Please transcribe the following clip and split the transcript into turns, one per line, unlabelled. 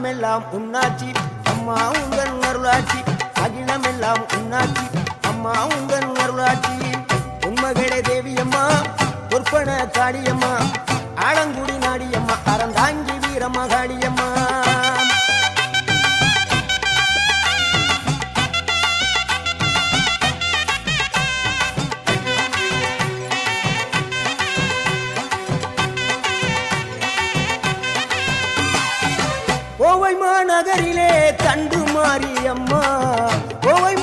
அகிலமெல்லாம் உன்னாட்சி அம்மா உங்கள் அருளாட்சி அகிலமெல்லாம் உன்னாட்சி அம்மா உங்கள் அருளாட்சி உண்மகளே தேவியம்மா பொற்பன காளியம்மா ஆலங்குடி நாடியம்மா அறந்தாங்கி வீரம்மா காளியம்மா கோவை மாநகரிலே தண்டு மாரியம்மா கோவை